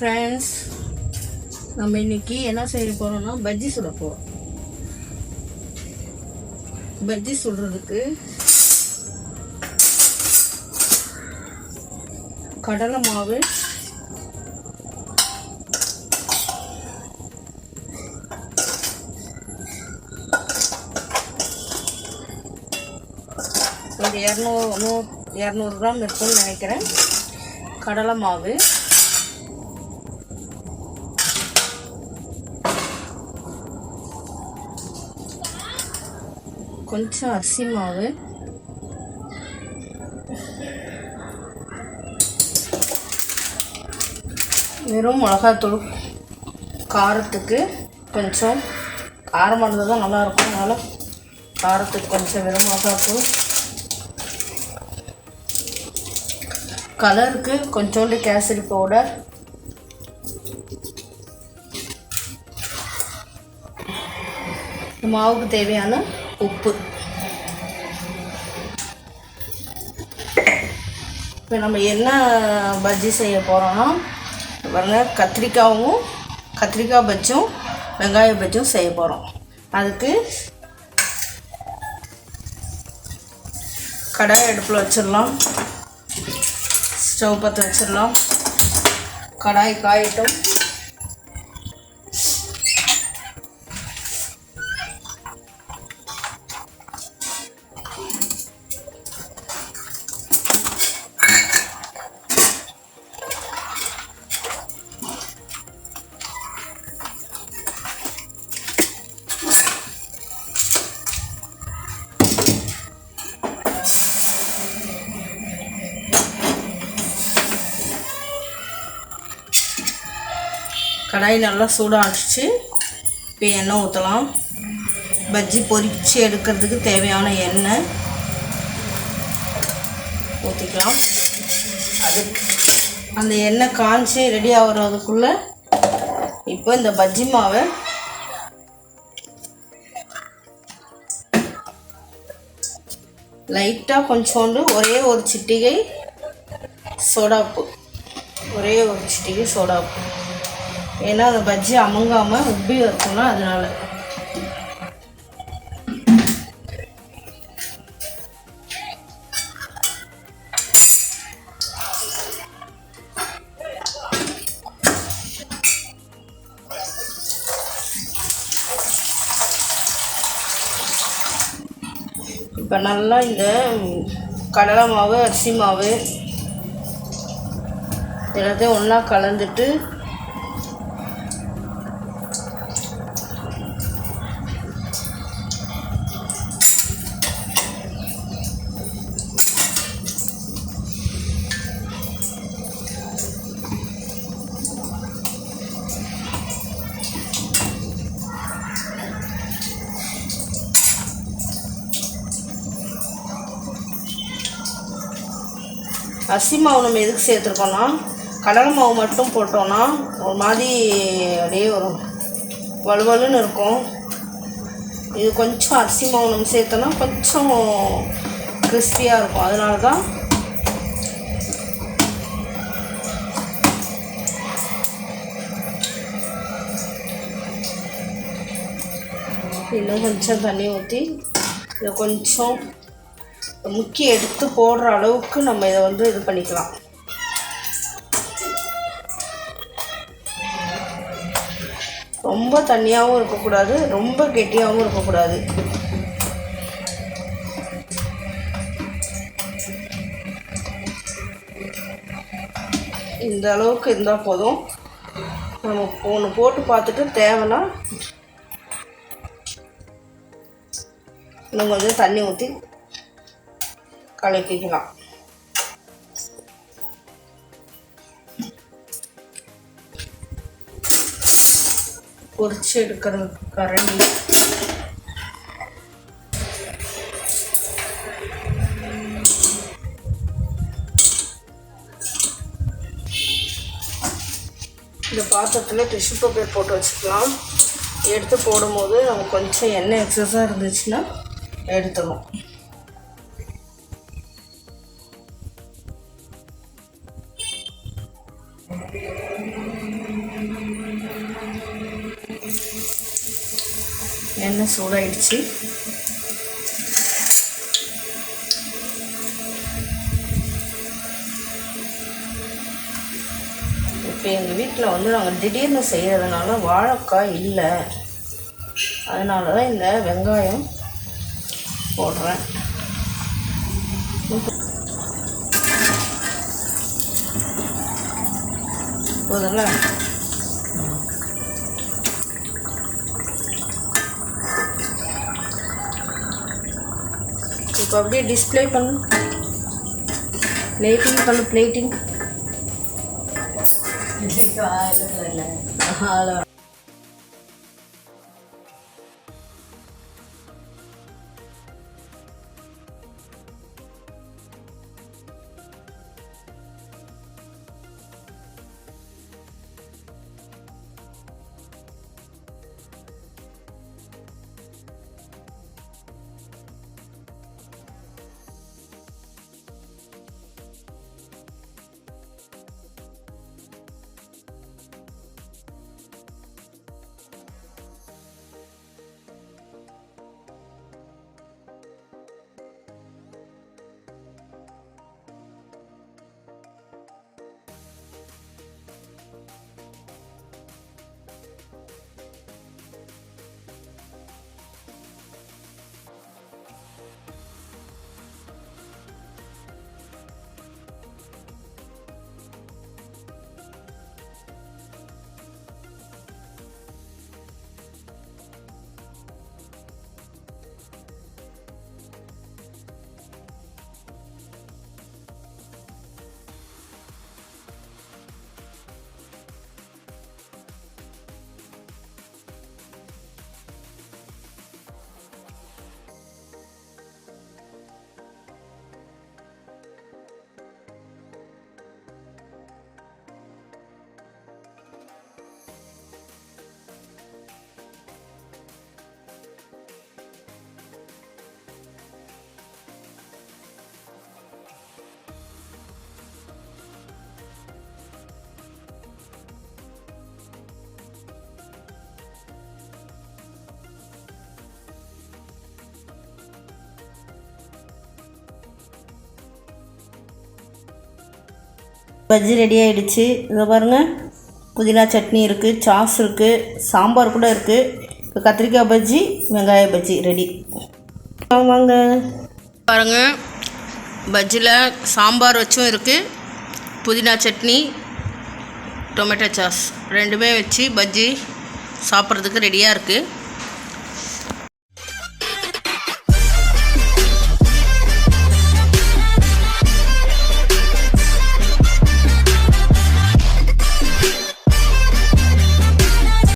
Friends, நம்ம இன்னைக்கு என்ன செய்ய போறோம்னா பஜ்ஜி சுட போறோம். பஜ்ஜி சுடுறதுக்கு கடலை மாவு, ஒரு 200 கிராம் இருக்கும்னு நினைக்கிறேன். கடலை மாவு, கொஞ்சம் அரிசி மாவு, வெறும் மிளகாத்தூள், காரத்துக்கு கொஞ்சம் காரமாக இருந்தால் தான் நல்லாயிருக்கும். அதனால் காரத்துக்கு கொஞ்சம் வெறும் மிளகாத்தூள், கலருக்கு கொஞ்சோண்டு கேசரி பவுடர், மாவுக்கு தேவையான உப்பு. இப்போ நம்ம என்ன பஜ்ஜி செய்ய போகிறோம்னா பாருங்க, கத்திரிக்காய் பஜ்ஜும் வெங்காய பஜ்ஜும் செய்ய போகிறோம். அதுக்கு கடாய் அடுப்பில் வச்சிடலாம். ஸ்டவ் பற்ற வச்சிடலாம். கடாய் காயட்டும். கடாய் நல்லா சூடாகிடுச்சு. இப்போ எண்ணெய் ஊற்றலாம். பஜ்ஜி பொரித்து எடுக்கிறதுக்கு தேவையான எண்ணெய் ஊற்றிக்கலாம். அந்த எண்ணெய் காய்ச்சி ரெடி ஆகிறதுக்குள்ளே இப்போ இந்த பஜ்ஜி மாவை லைட்டாக கொஞ்சோண்டு ஒரே ஒரு சிட்டிகை சோடாப்பு, ஏன்னா அந்த பஜ்ஜி அமுங்காமல் உப்பி இருக்கும்னா அதனால. இப்போ நல்லா இந்த கடலை மாவு, அரிசி மாவு எல்லாத்தையும் ஒன்றா கலந்துட்டு அரிசி மாவு நம்ம எதுக்கு சேர்த்துருக்கோன்னா, கடலை மாவு மட்டும் போட்டோன்னா ஒரு மாதிரி அப்படியே ஒரு வலுவலுன்னு இருக்கும். இது கொஞ்சம் அரிசி மாவு நம்ம சேர்த்தோன்னா கொஞ்சம் கிறிஸ்பியாக இருக்கும். அதனால தான் இன்னும் கொஞ்சம் தண்ணி ஊற்றி இதை கொஞ்சம் முக்கி எடுத்து போடுற அளவுக்கு நம்ம இதை இது பண்ணிக்கலாம். ரொம்ப தண்ணியாகவும் இருக்கக்கூடாது, ரொம்ப கெட்டியாகவும் இருக்கக்கூடாது. இந்த அளவுக்கு இருந்தால் போதும். நம்ம ஒன்று போட்டு பார்த்துட்டு தேவைன்னா இன்னும் கொஞ்சம் தண்ணி ஊற்றி கலக்கிக்கலாம். பொரிச்சு எடுக்கிறதுக்கு கரண்டி, இந்த பாத்திரத்தில் டிஷ்யூ பேப்பர் போட்டு வச்சுக்கலாம். எடுத்து போடும்போது நம்ம கொஞ்சம் எண்ணெய் எக்ஸஸாக இருந்துச்சுன்னா எடுத்துடணும். எண்ணெய் சூடாயிடுச்சு. இப்போ எங்கள் வீட்டில் வந்து நாங்கள் திடீர்னு செய்கிறதுனால வாழைக்காய் இல்லை, அதனால தான் இந்த வெங்காயம் போடுறேன். போதுங்களா? இப்போ அப்படியே டிஸ்பிளே பண்ணு, பிளேட்டிங் பண்ணு, பிளேட்டிங். பஜ்ஜி ரெடி ஆகிடுச்சு. இதை பாருங்கள், புதினா சட்னி இருக்குது, சாஸ் இருக்குது, சாம்பார் கூட இருக்குது. இப்போ கத்திரிக்காய் பஜ்ஜி, வெங்காய பஜ்ஜி ரெடி. வாங்க பாருங்கள், பஜ்ஜியில் சாம்பார் வச்சும் இருக்குது, புதினா சட்னி, டொமேட்டோ சாஸ் ரெண்டுமே வச்சு பஜ்ஜி சாப்பிட்றதுக்கு ரெடியாக இருக்குது.